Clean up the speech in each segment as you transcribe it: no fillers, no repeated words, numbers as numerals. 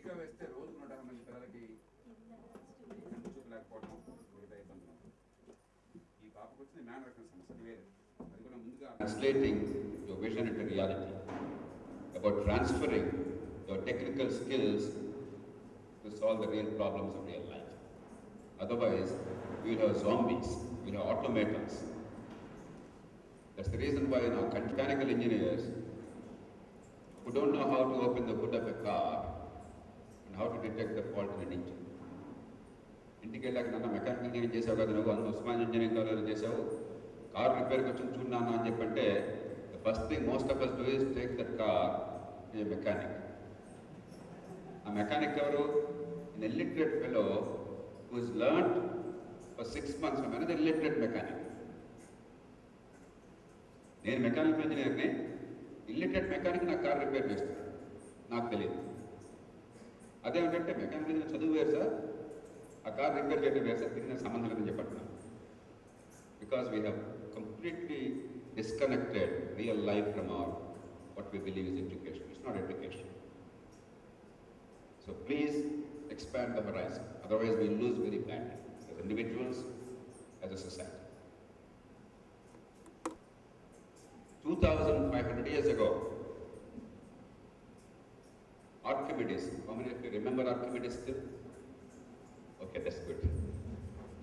టీకా వేస్తే రోజు 150 మంది పిల్లలకి కంటి చూపు లేకపోవడం మిగతా ఇబ్బందులు. ఈ పాపకు వచ్చిన జ్ఞాన రకం సమస్య వేరు. అది కూడా ముందుగా translating your vision into reality, about transferring your technical skills to solve the real problems of real life. Otherwise, we will have zombies, we will have automatons. That's the reason why now mechanical engineers who don't know how to open the hood of a car and how to detect the fault in an engine. ఇంటికి వెళ్ళాక నన్ను mechanical engineering చేసావు కదా, నువ్వు అందులో Osman engineering college చేసావు, car రిపేర్కి వచ్చి చూడన్నా అని చెప్పంటే the first thing most of us do is take that car to a mechanic. A mechanic ఎవరు? An illiterate fellow who has learned for 6 months from another illiterate mechanic. నేను mechanical ఇంజనీర్ని, illiterate mechanic నా car repair చేస్తున్నాడు, నాకు తెలియదు. అదేమిటంటే mechanical engineer చదువు వేరు sir, ఆ కార్ రిపేర్ చేయడం వేరు సార్, దీనికి సంబంధం లేదని చెప్పంటున్నాను. Because we have completely disconnected real life from our what we believe is education. It's not education. So please expand the horizon, otherwise we will lose very badly as individuals, as a society. 2,500 years ago, Archimedes, how many of you remember Archimedes still? Okay, that's good.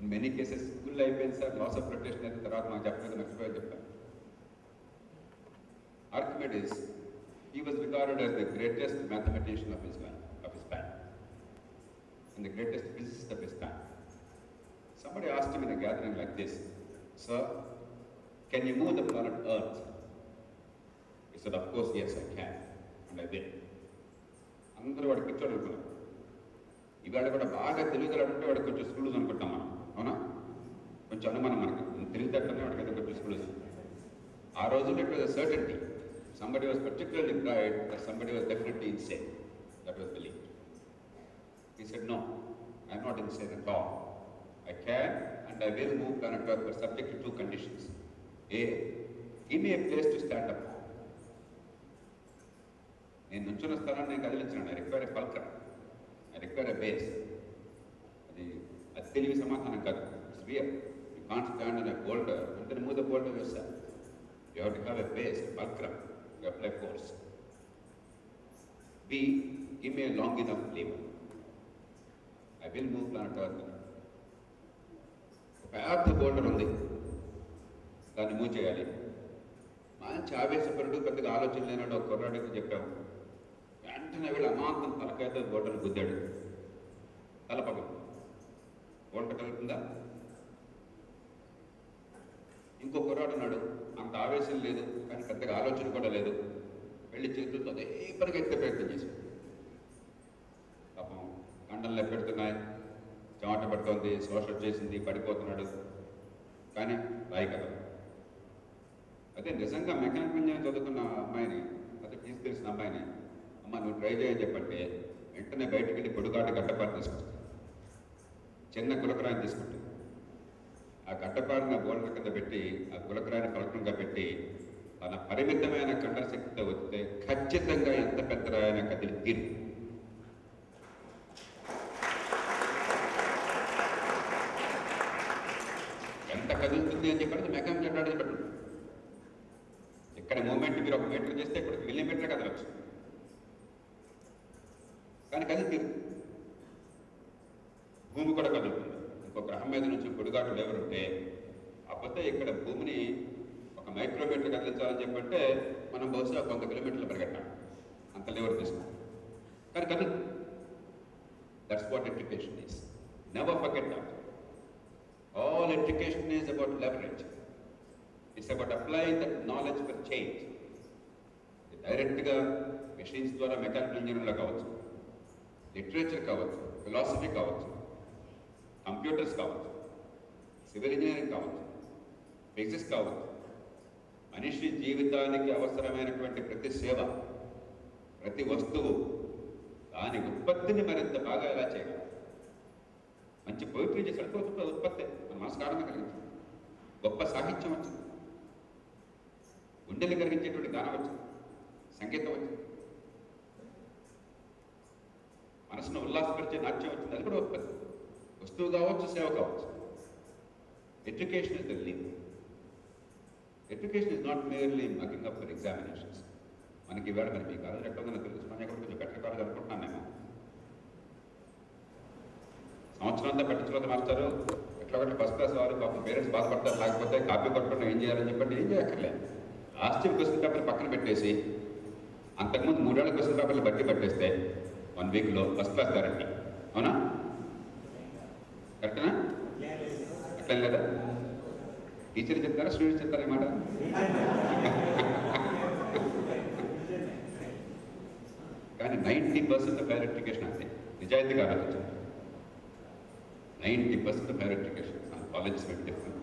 In many cases, school life and loss of rotation at the Tarat Majapna. Archimedes, he was regarded as the greatest mathematician of his time. And the greatest physicist of his time. Somebody asked him in a gathering like this, "Sir, can you move the planet Earth?" He said, "Of course, yes, I can, and I will." అందరూ వాడికి కూర్చోడు అనుకున్నాం. ఇవాళ కూడా బాగా తెలివితేటంటే వాడికి కొంచెం schools అనుకుంటాం మనం, అవునా? కొంచెం అనుమానం మనకి తెలివితేటనే వాడికి అయితే కొంచెం స్కూల్స్. ఆ రోజుల్లో it was a certainty. Somebody was particularly bright, that somebody was definitely insane. That was believed. He said, "No, I am not insane at all. I can and I will move planet Earth, but subject to 2 conditions. A, give me a place to stand up. నేను నుంచున్న స్థలాన్ని నేను కదిలించాను. I require a fulcrum. I require a base." అది తెలివి సమాధానం కాదు. It's real. You can't stand on a boulder and then move the boulder yourself. You have to have a base, a fulcrum. You apply force. B, give me a long enough lever. I will move planet Earth. ఒక పెద్ద bolder ఉంది, దాన్ని move చేయాలి. మంచి ఆవేశపరుడు, పెద్దగా ఆలోచన లేనాడు ఒక కుర్రాడికి చెప్పాము. వెంటనే వీళ్ళు అమాంతం తలకాయతో బోల్డర్ని గుద్దాడు. తలపగం బోల్డర్ కలుగుతుందా? ఇంకో కుర్రాడు ఉన్నాడు, అంత ఆవేశం లేదు కానీ పెద్దగా ఆలోచన కూడా లేదు, వెళ్ళి చేతులతో అదే పరిగెత్తే ప్రయత్నం చేశాడు. పాపం కండలు లెప్పెడుతున్నాయి, చెమట పడుతోంది, శ్వాస వచ్చేసింది, పడిపోతున్నాడు, కానీ రాయగలరు. అదే నిజంగా మెకానికల్ ఇంజనీరింగ్ చదువుకున్న అమ్మాయిని, అదే తీసుకెళ్ళిన అమ్మాయిని, "అమ్మ నువ్వు ట్రై చేయని చెప్పంటే వెంటనే బయటకు వెళ్ళి పొడుగాటి గడ్డపాటు తీసుకుంటుంది, చిన్న గులకరాయిని తీసుకుంటుంది. ఆ గడ్డపాడిన బోల్డర్ కింద పెట్టి ఆ గులకరాయిని ఫలకంగా పెట్టి తన పరిమితమైన కండల శక్తితో వస్తే ఖచ్చితంగా ఎంత పెద్ద రాయన కదిలి తీరు. ఎంత కదులుతుంది అని చెప్పి మెకానికల్ అడ్వాంటేజ్ పెట్టండి. ఇక్కడ మూమెంట్ మీరు 1 మీటర్ చేస్తే ఇక్కడ మిల్లీమీటర్ కదలవచ్చు, కానీ కదిలి తీరు. భూమి కూడా కదులుతుంది. ఇంకో గ్రహం మీద నుంచి పొడిగాటు లేవర్ ఉంటే అపోతే ఇక్కడ భూమిని 1 మైక్రోమీటర్ కదిలించాలని చెప్పంటే మనం బహుశా 100 కిలోమీటర్లు పరిగెట్టాలి, అంత లేవర్ తీసుకుంటాం, కానీ కదులు. That's what education is. Never forget that. All education is about leverage. It's about applying that knowledge for change. డైరెక్ట్గా మెషిన్స్ ద్వారా మెకానికల్ ఇంజనీరింగ్లో కావచ్చు, లిటరేచర్ కావచ్చు, ఫిలాసఫీ కావచ్చు, కంప్యూటర్స్ కావచ్చు, సివిల్ ఇంజనీరింగ్ కావచ్చు, ఫిజిక్స్ కావచ్చు. మనిషి జీవితానికి అవసరమైనటువంటి ప్రతి సేవ, ప్రతి వస్తువు, దాని ఉత్పత్తిని మరింత బాగా ఎలా చేయగలం. మంచి పోయిటరీ చేసి సరిపోతుంది ఉత్పత్తి, మన మనస్కారంగా కలిగించింది. గొప్ప సాహిత్యం వచ్చింది, గుండెలు కలిగించేటువంటి గానం వచ్చింది, సంగీతం వచ్చింది. ఉల్లాసపరిచే నాట్యం వచ్చింది, అది కూడా ఒక పెద్ద వస్తువు కావచ్చు, సేవ కావచ్చు. Education is the live. Education is not merely making up for examinations. మనకి ఇవాళ మరి మీ కాలేజ్ ఎట్లా ఉందో తెలుసు, మన ఎక్కడ కొంచెం బెటర్ కాలేజ్ అనుకుంటున్నాను నేను. సంవత్సరం అంతా పట్టించుకోవద్దు మాస్టారు, ఎట్లా ఒకటి ఫస్ట్ క్లాస్ వారు పాపం పేరెంట్స్ బాధపడతారు, లేకపోతే కాపీ కొట్టకుండా ఏం చేయాలని చెప్పండి, ఏం చేయక్కర్లేదు. లాస్ట్ ఇయర్ క్వశ్చన్ పేపర్ పక్కన పెట్టేసి అంతకుముందు 3 ఏళ్ల క్వశ్చన్ పేపర్లు బట్టి పట్టేస్తే 1 వీక్లో ఫస్ట్ క్లాస్ గ్యారంటీ. అవునా? కరెక్టేనా? అట్లా లేదా? టీచర్ చెప్తారా, స్టూడెంట్స్ చెప్తారా మాట? కానీ 90% ఆఫ్ హైయర్ ఎడ్యుకేషన్ అంతే. నిజాయితీగా ఆలోచించాలి. 90% of higher education. Some colleges may be different,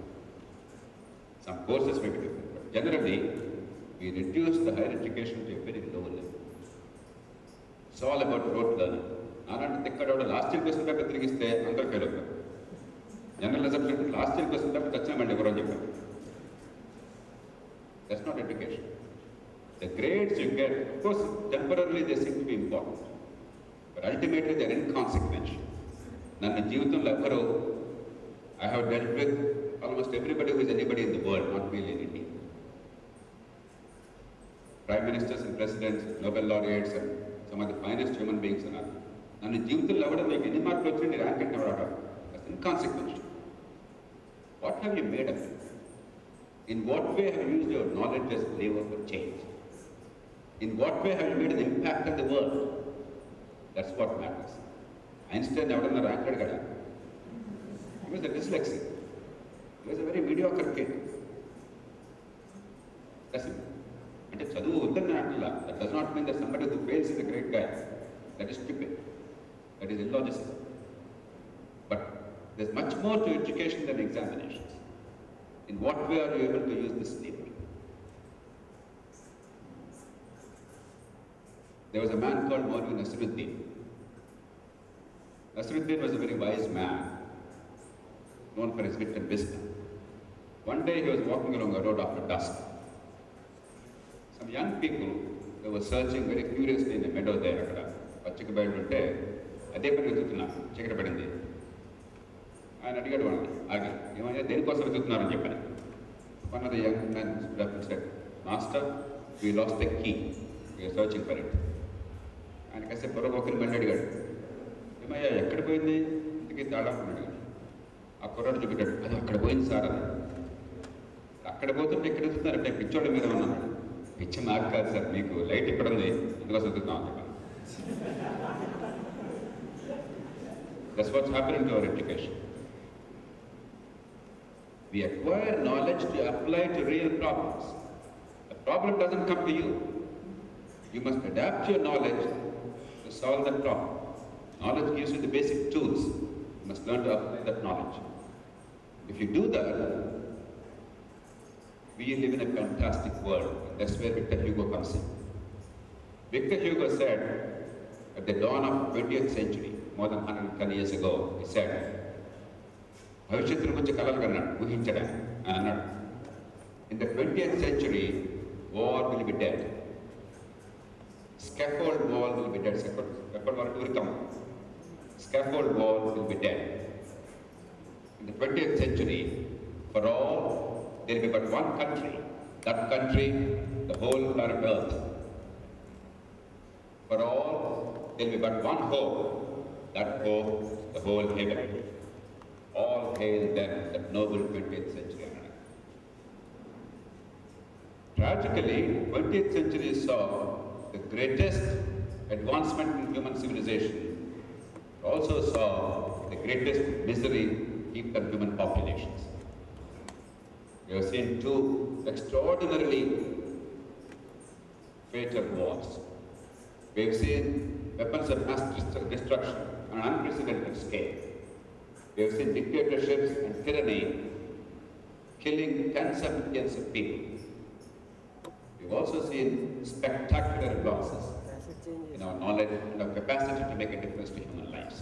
some courses may be different, but generally we reduce the higher education to a very low level. It's all about rote learning. Nalanti tikkada last year question paper tirigiste andaru fail avutaru. General assembly last year question paper tachamandi evaro chepparu. That's not education. The grades you get, of course, temporarily they seem to be important, but ultimately they are inconsequential. నన్ను జీవితంలో ఎవరు, I have dealt with almost everybody who is anybody in the world, not merely in India. Prime ministers and presidents, Nobel laureates and some of the finest human beings అన్నారు. నన్ను జీవితంలో ఎవరు మీకు ఎన్ని మార్కులు వచ్చింది ర్యాంక్ అంటే ఎవరు అడగరు. That's inconsequential. What have you made of it? In what way have you used your knowledge as lever for change? In what way have you made an impact on the world? That's what matters. Einstein ఎవడన్నా rank అడగడా? He was a dyslexic. He was a very mediocre kid. That's it. అంటే చదువు వద్దని అంటలా. That does not mean that somebody who fails is a great guy. That is stupid. That is illogical. But there's much more to education than examinations. In what way are you able to use this lever? There was a man called Maulvi Nasruddin. Nasruddin was a very wise man, known for his wit and wisdom. One day he was walking along a road after dusk. Some young people, they were searching very curiously in a meadow there. Akkada pachika bayadu unte ade pani vetutunnaru, chikata padindi. Ayana adigadu vannani, agi emaya deni kosam vetutunnaru ani cheppani. One of the young men stood up and said, "Master, we lost the key. We are searching for it." ఆయన కాసేపు పొరగొక్కని మళ్ళీ అడిగాడు, ఏమయ్యా ఎక్కడ పోయింది ఇంటికి తాళం అడిగాడు. ఆ కుర్రాడు చూపెట్టాడు, అది అక్కడ పోయింది సార్ అని. అక్కడ పోతుంటే ఎక్కడ వెతుకుతున్నారంటే పిచ్చోళ్ళ మీద ఉన్నాడు. పిచ్చి నాకు కాదు సార్, మీకు లైట్ ఇక్కడ ఉంది అందుకోసం వెతుకుతాం అని చెప్పాను. That's what's happening to our education. We acquire knowledge to apply to real problems. The problem doesn't come to you. You must adapt your knowledge to solve that problem. Knowledge gives you the basic tools. You must learn to apply that knowledge. If you do that, we live in a fantastic world. That's where Victor Hugo comes in. Victor Hugo said, at the dawn of 20th century, more than 110 years ago, he said, భవిష్యత్తును గురించి కలలు కన్నాడు, ఊహించడం అని అన్నాడు. In the 20th century, war will be dead. Scaffold wall will be dead. Scaffold wall will come. Scaffold wall will be dead. In the 20th century, for all, there will be but one country. That country, the whole planet Earth. For all, there will be but one hope. That hope, the whole heaven. All hail them, that noble 20th century. Tragically, 20th century saw the greatest advancement in human civilization, also saw the greatest misery heaped on human populations. We have seen two extraordinarily fatal wars. We have seen weapons of mass destruction on an unprecedented scale. We have seen dictatorships and tyranny killing tens of millions of people. We've also seen spectacular losses in our knowledge and our capacity to make a difference to human lives.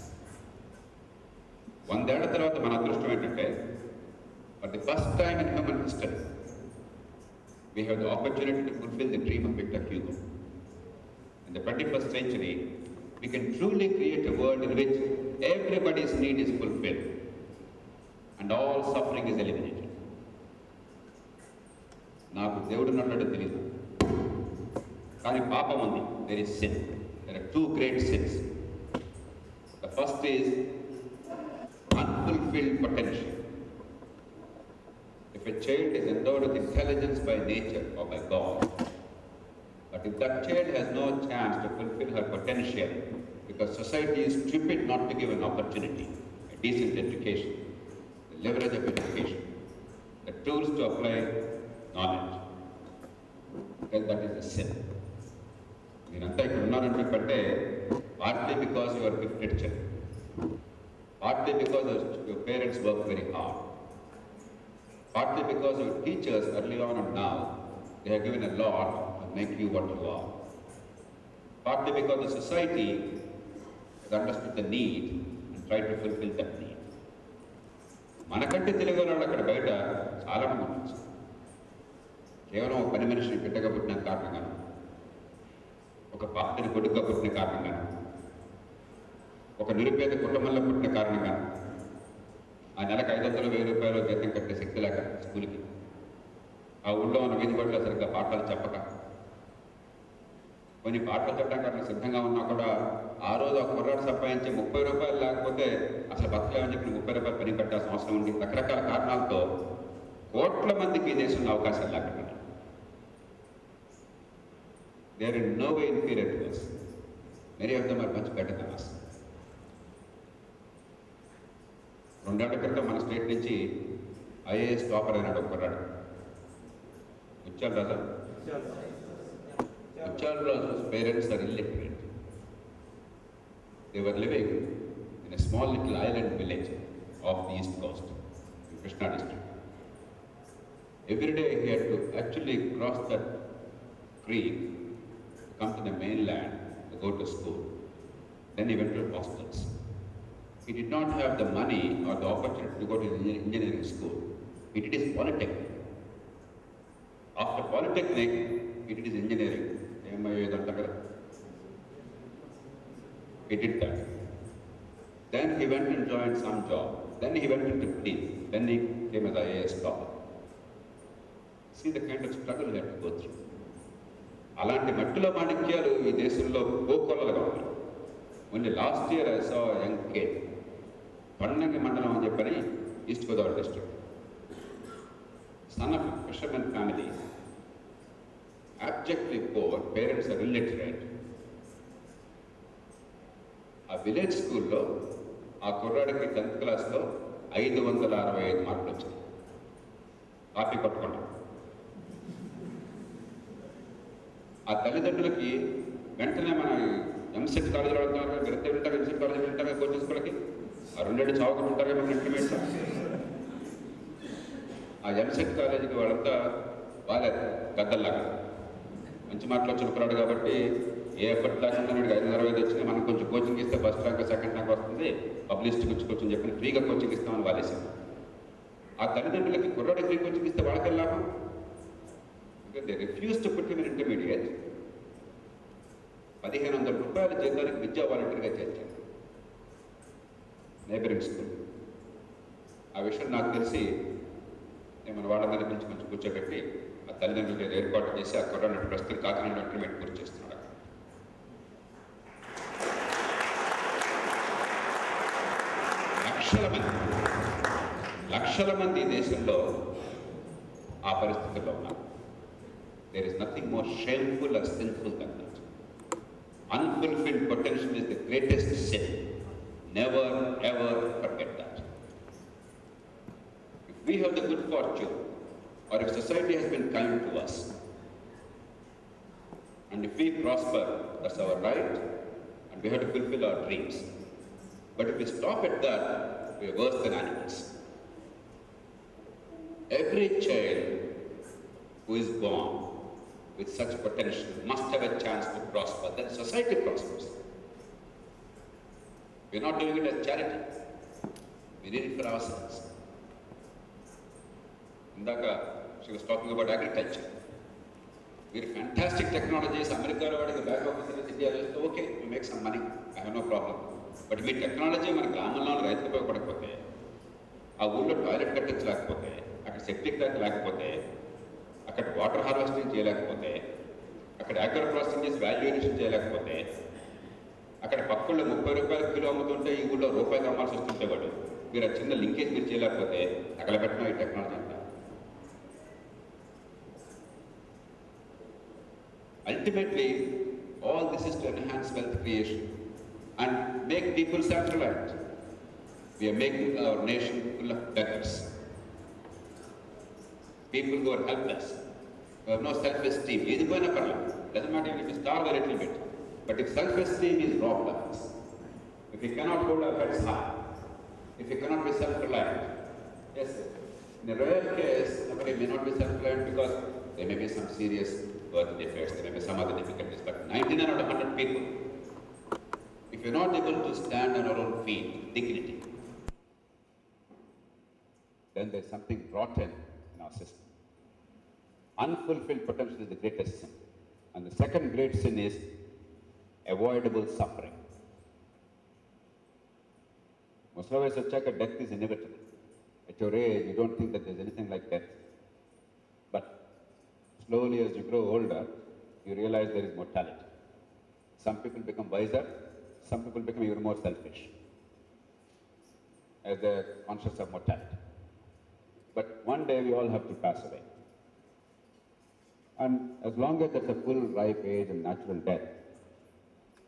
100 ఏళ్ల తర్వాత మన అదృష్టం ఏంటంటే, for the first time in human history, we have the opportunity to fulfill the dream of Victor Hugo. In the 21st century, we can truly create a world in which everybody's need is fulfilled and all suffering is eliminated. నాకు దేవుడు నన్నట్టు తెలియదు, కానీ పాపం ఉంది. There is sin. There are two great sins. The first is unfulfilled potential. If a child is endowed with intelligence by nature or by God, but if that child has no chance to fulfill her potential because society is stupid not to give an opportunity, a decent education, the leverage of education, the tools to apply knowledge, then that is a sin. మీరంతా ఇక్కడ ఉన్నారంటే partly because you are gifted children, partly because your parents work very hard, partly because your teachers early on and now, they have given a lot to make you what you are, partly because the society has understood the need and tried to fulfill that need. మనకంటే తెలుగు వాళ్ళు అక్కడ బయట చాలా మంది ఉండొచ్చు. కేవలం ఒక పని మనిషిని బిడ్డగా పుట్టిన కారణంగాను, ఒక పాత్రని కొడుకుగా పుట్టిన కారణంగాను, ఒక నిరుపేద కుటుంబంలో పుట్టిన కారణంగాను, ఆ నెలకు 500,000 రూపాయలు జీతం కట్టే శక్తి లేక స్కూల్కి, ఆ ఊళ్ళో ఉన్న వీధి బడిలో సరిగ్గా పాఠాలు చెప్పక, కొన్ని పాటలు చెప్పడానికి అట్లా సిద్ధంగా ఉన్నా కూడా ఆ రోజు ఆ కుర్రాడు సంపాదించే 30 రూపాయలు లేకపోతే అసలు బతకలేమని చెప్పి 30 రూపాయలు పని కట్టాల్సిన అవసరం ఉంది. రకరకాల కారణాలతో కోట్ల మందికి ఈ దేశంలో అవకాశాలు లేకుండా they are in no way inferior to us. Many of them are much better than us. 2 ఏళ్ల క్రితం మన స్టేట్ నుంచి ఐఏఎస్ టాపర్ అయినాడు ఒక కుర్రాడు, ముత్యాల రాజా. ముత్యాల రాజు's parents are illiterate. They were living in a small little island village off the east coast in Krishna district. Every day he had to actually cross that creek, come to the mainland to go to school. Then he went to hostels. He did not have the money or the opportunity to go to engineering school. He did his polytechnic. After polytechnic, he did his engineering. He did that. Then he went and joined some job. Then he went into police. Then he came as IAS topper. See the kind of struggle he had to go through. అలాంటి మట్టిలో మాణిక్యాలు ఈ దేశంలో కోకొల్లలుగా ఉన్నాయి. Only last year I saw young kid, Pandangi మండలం అని చెప్పని east Godavari district, son of fishermen family, abjectly poor, parents are illiterate. ఆ విలేజ్ స్కూల్లో ఆ కుర్రాడికి 10th క్లాస్లో 565 మార్కులు వచ్చాయి. కాపీ కొట్టుకుంటాం. ఆ తల్లిదండ్రులకి వెంటనే మన ఎంసెట్ కాలేజీలో వెళ్తారు, గరితే ఉంటారు, ఎంసెట్ కాలేజీలో ఉంటారు, కోచింగ్ స్కూల్కి ఆ 2 చావుకుంటూ ఉంటారు మన ఇంటర్మీడియట్. ఆ ఎంసెట్ కాలేజీకి వాళ్ళంతా వాళ్ళే గద్దల్లాగా మంచి మార్కులు వచ్చిన కురాడు కాబట్టి ఏ ఎఫర్ట్ లేకుండా 565 వచ్చినా మనం కొంచెం కోచింగ్ ఇస్తే ఫస్ట్ ర్యాంక్ సెకండ్ ర్యాంక్ వస్తుంది, పబ్లిసిటీకి వచ్చి కోచింగ్ చెప్పి ఫ్రీగా కోచింగ్ ఇస్తామని వాళ్ళేసాం. ఆ తల్లిదండ్రులకి కుర్రాడి ఫ్రీ కోచింగ్ ఇస్తే వాళ్ళకి లాభం. They refused to put him in intermediate. 1,500 రూపాయల జీతానికి విద్యా వాలంటీర్గా చేర్చారు నైబరింగ్ స్కూల్. ఆ విషయం నాకు తెలిసి నేను మన వాళ్ళందరి నుంచి కొంచెం కూర్చోబెట్టి ఆ తల్లిదండ్రులకి ఏర్పాటు చేసి ఆ కుర్రాడిని ప్రస్తుతం కాకినాడ ఇంటర్మీడియట్ పూర్తి చేస్తున్నాడు. లక్షల మంది దేశంలో ఆ పరిస్థితుల్లో ఉన్నారు. There is nothing more shameful or sinful than that. Unfulfilled potential is the greatest sin. Never ever forget that. If we have the good fortune, or if society has been kind to us, and if we prosper, that's our right, and we have to fulfill our dreams. But if we stop at that, we are worse than animals. Every child who is born with such potential must have a chance to prosper. Then society prospers. We're not doing it as charity. We need it for ourselves. Indaka, she was talking about agriculture. We're fantastic technologies. America వాడికి back office for India చేస్తే okay we make some money, I have no problem. But మీ technology మన గ్రామంలో రైతులకు ఉపయోగపడకపోతే, ఆ ఊళ్ళో toilet కట్టించలేకపోతే, అక్కడ septic tank లేకపోతే, అక్కడ వాటర్ హార్వెస్టింగ్ చేయలేకపోతే, అక్కడ అగ్రో ప్రాసెసింగ్ చేసి వాల్యుయేషన్ చేయలేకపోతే, అక్కడ పక్కల్లో 30 రూపాయల కిలో అమ్ముతుంటే ఈ ఊళ్ళో రూపాయలు అమ్మాల్సి వస్తుంటే వాడు మీరు ఆ చిన్న లింకేజ్ మీరు చేయలేకపోతే తగలబెట్టిన ఈ టెక్నాలజీ అంతా. Ultimately, all this is to enhance wealth creation and make people self-reliant. We are making our nation full of beggars. People who are helpless, who have no self-esteem. Doesn't matter if we starve a little bit. But if self-esteem is robbed of us, if we cannot hold our heads high, if we cannot be self-reliant, yes, in a rare case, somebody may not be self-reliant because there may be some serious birth defects, there may be some other difficulties, but 99 out of 100 people, if you're not able to stand on our own feet with dignity, then there's something rotten in our system. Unfulfilled potential is the greatest sin. And the second great sin is avoidable suffering. Muslim vayas vachaka death is inevitable. At your age, you don't think that there's anything like death. But slowly as you grow older, you realize there is mortality. Some people become wiser, some people become even more selfish as they're conscious of mortality. But one day we all have to pass away. And as long as there's a full ripe age and natural death,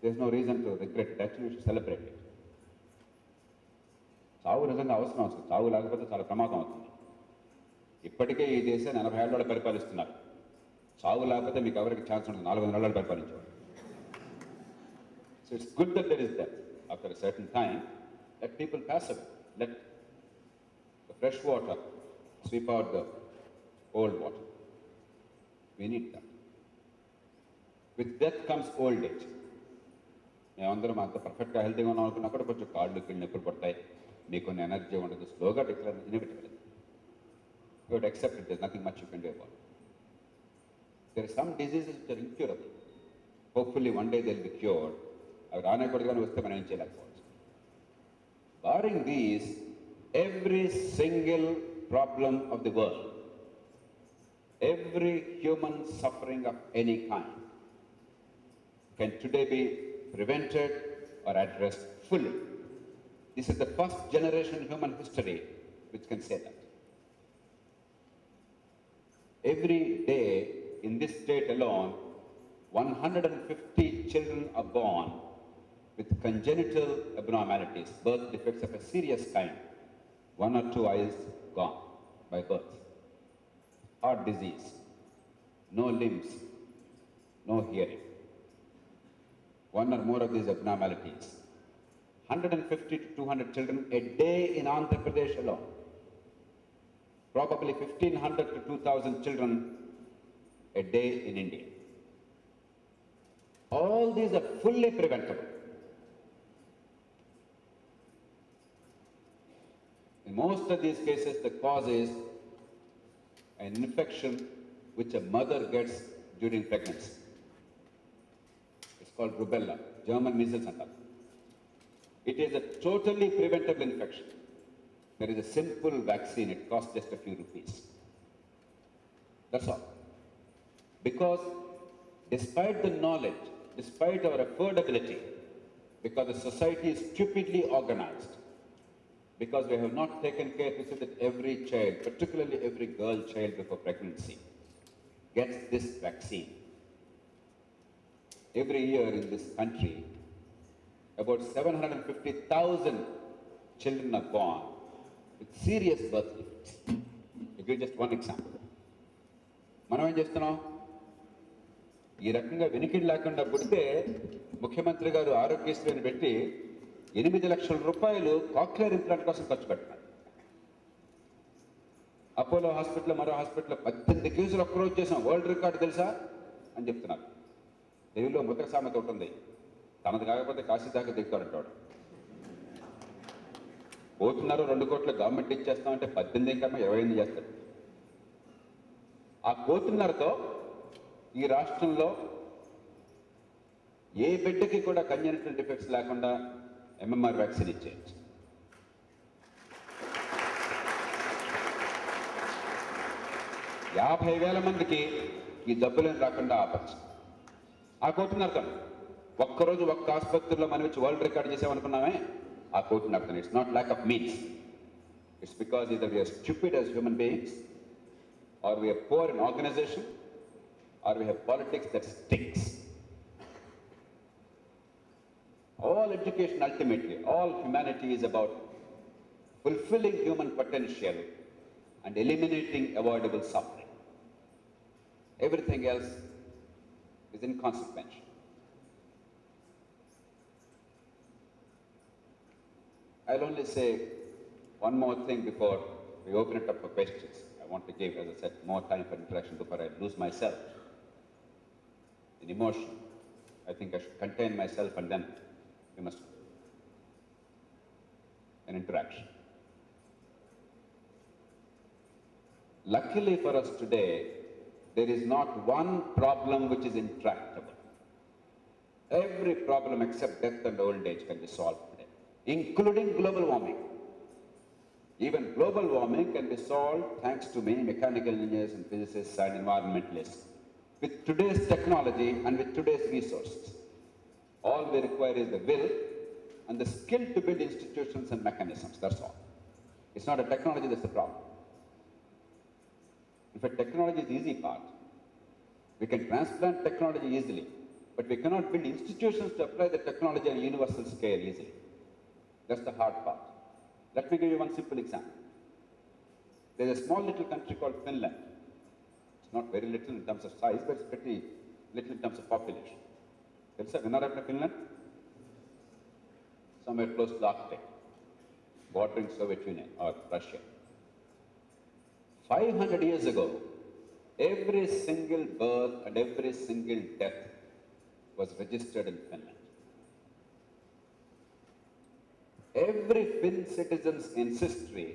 there's no reason to regret it. Actually, we should celebrate it. చావు నిజంగా అవసరం వస్తుంది. చావు లేకపోతే చాలా ప్రమాదం అవుతుంది. ఇప్పటికే ఈ దేశాన్ని 80 ఏళ్ళ పరిపాలిస్తున్నారు. చావు లేకపోతే మీకు ఎవరికి ఛాన్స్ ఉంటుంది 400 ఏళ్ళు పరిపాలించేవారు. So it's good that there is death. After a certain time, let people pass away. Let the fresh water sweep out the old water. We need that. With death comes old age. మేమందరం అంత పర్ఫెక్ట్గా హెల్తీగా ఉన్నాం అనుకున్నా కూడా కొంచెం కాళ్ళు కిళ్ళు నొప్పులు పడతాయి, మీకు కొన్ని ఎనర్జీ ఉండదు, స్లోగా inevitable. You would accept it, there nothing much you can do about it. There are some diseases which are incurable. Hopefully one day they will be cured. అవి రానేకూడదుగానే వస్తే మనం ఏం చేయలేకపోవచ్చు. Barring these, every single problem of the world, every human suffering of any kind can today be prevented or addressed fully. This is the first generation in human history which can say that. Every day in this state alone, 150 children are born with congenital abnormalities, birth defects of a serious kind. 1 or 2 eyes gone by birth. Heart disease, no limbs, no hearing. 1 or more of these abnormalities. 150 to 200 children a day in Andhra Pradesh alone. Probably 1,500 to 2,000 children a day in India. All these are fully preventable. In most of these cases, the cause is an infection which a mother gets during pregnancy. It's called rubella, German measles and all. It is a totally preventable infection. There is a simple vaccine, it costs just a few rupees. That's all. Because despite the knowledge, despite our affordability, because the society is stupidly organized, because we have not taken care to say that every child, particularly every girl child before pregnancy, gets this vaccine. Every year in this country, about 750,000 children are born with serious birth defects. To give just one example. మనం ఏం చేస్తున్నాం? ఈ రకంగా వెనికిడి లేకుండా పుడితే ముఖ్యమంత్రి గారు ఆరోగ్యశ్రీని పెట్టి 8 లక్షల రూపాయలు కాక్లియర్ ఇంప్లాంట్ కోసం ఖర్చు పెట్టినాడు. అపోలో హాస్పిటల్, మరో హాస్పిటల్ 18 కేసులు ఒక్కరోజు చేసాం, వరల్డ్ రికార్డు తెలుసా అని చెప్తున్నారు. తెలుగులో మృతక సామెత ఉంటుంది, తనది కాకపోతే కాశీ దాకా దిగుతాడంటాడు. పోతున్నారు 2 కోట్ల గవర్నమెంట్ ఇచ్చేస్తామంటే 18 కన్నా 28 చేస్తాడు. ఆ కోతున్నరతో ఈ రాష్ట్రంలో ఏ బిడ్డకి కూడా కంజనిటల్ డిఫెక్ట్స్ లేకుండా MMR వ్యాక్సిన్ ఇచ్చేయచ్చు. యాభై వేల మందికి ఈ జబ్బులను రాకుండా ఆపచ్చు. ఆ కోటిని అర్థం ఒక్కరోజు ఒక్క ఆసుపత్రిలో మనం వచ్చి వరల్డ్ రికార్డ్ చేసామనుకున్నామే, ఆ కోటిని అర్థం. It's not lack of means. It's because either we are stupid as human beings, or we are poor in organization, or we have politics that stinks. All education ultimately, all humanity is about fulfilling human potential and eliminating avoidable suffering. Everything else is inconsequential. I'll only say one more thing before we open it up for questions. I want to give, as I said, more time for interaction before I lose myself in emotion. I think I should contain myself and then we must an interaction. Luckily for us today, there is not one problem which is intractable. Every problem except death and old age can be solved today, including global warming. Even global warming can be solved, thanks to many mechanical engineers and physicists and environmentalists, with today's technology and with today's resources. All we require is the will and the skill to build institutions and mechanisms, that's all. It's not a technology that's the problem. In fact, technology is the easy part. We can transplant technology easily, but we cannot build institutions to apply the technology on a universal scale easily. That's the hard part. Let me give you one simple example. There's a small little country called Finland. It's not very little in terms of size, but it's pretty little in terms of population. There's a winner after Finland, somewhere close to the Arctic, bordering Soviet Union or Russia. 500 years ago, every single birth and every single death was registered in Finland. Every Finn citizen's ancestry